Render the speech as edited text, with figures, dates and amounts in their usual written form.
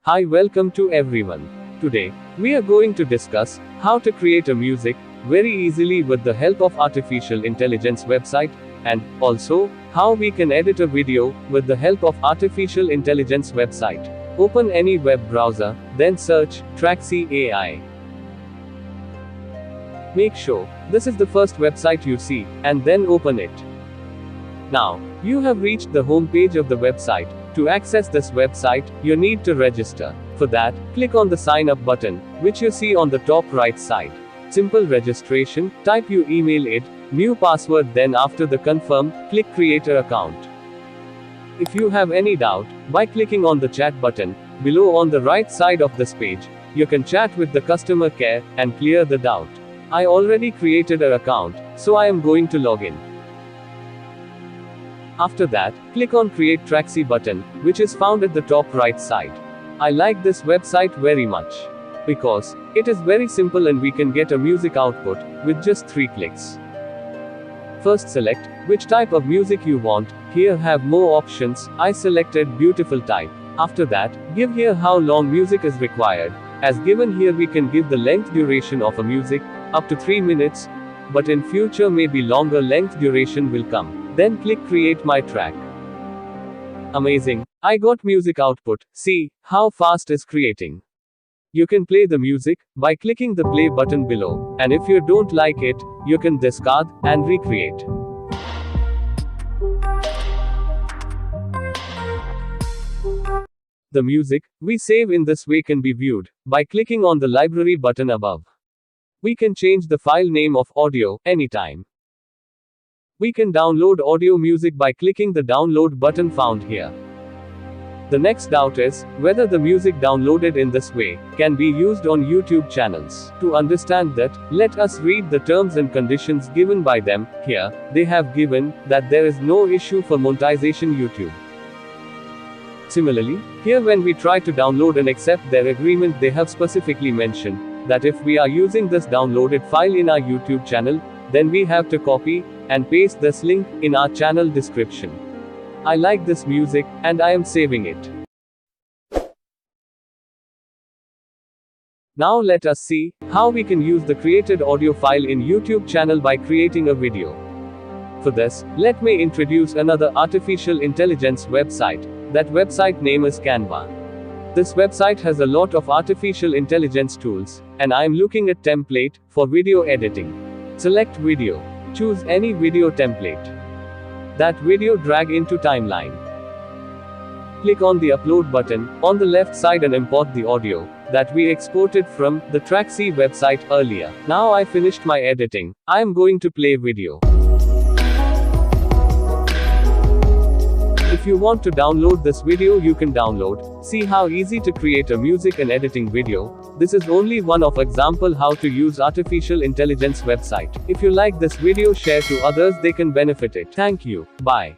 Hi, welcome to everyone. Today, we are going to discuss how to create a music very easily with the help of artificial intelligence website, and also how we can edit a video with the help of artificial intelligence website. Open any web browser, then search Traxi.ai. Make sure this is the first website you see, and then open it. Now, you have reached the home page of the website. To access this website, you need to register. For that, click on the sign up button, which you see on the top right side. Simple registration, type your email ID, new password, then after the confirm, click create an account. If you have any doubt, by clicking on the chat button, below on the right side of this page, you can chat with the customer care, and clear the doubt. I already created an account, so I am going to log in. After that, click on Create Traxi button, which is found at the top right side. I like this website very much, because it is very simple and we can get a music output with just 3 clicks. First, select which type of music you want. Here have more options. I selected beautiful type. After that, give here how long music is required. As given here, we can give the length duration of a music up to 3 minutes, but in future maybe longer length duration will come. Then click create my track. Amazing. I got music output. See how fast is creating. You can play the music by clicking the play button below, and if you don't like it, you can discard and recreate. The music we save in this way can be viewed by clicking on the library button above. We can change the file name of audio anytime. We can download audio music by clicking the download button found here. The next doubt is whether the music downloaded in this way can be used on YouTube channels. To understand that, let us read the terms and conditions given by them. Here, they have given that there is no issue for monetization YouTube. Similarly, here when we try to download and accept their agreement, they have specifically mentioned that if we are using this downloaded file in our YouTube channel, then we have to copy and paste this link in our channel description. I like this music, and I am saving it. Now let us see how we can use the created audio file in YouTube channel by creating a video. For this, let me introduce another artificial intelligence website. That website name is Canva. This website has a lot of artificial intelligence tools, and I am looking at template for video editing. Select video. Choose any video template. That video drag into timeline. Click on the upload button on the left side and import the audio that we exported from the Traxi website earlier. Now I finished my editing. I am going to play video. If you want to download this video, you can download. See how easy to create a music and editing video. This is only one of example how to use artificial intelligence website. If you like this video, share to others, they can benefit it. Thank you. Bye.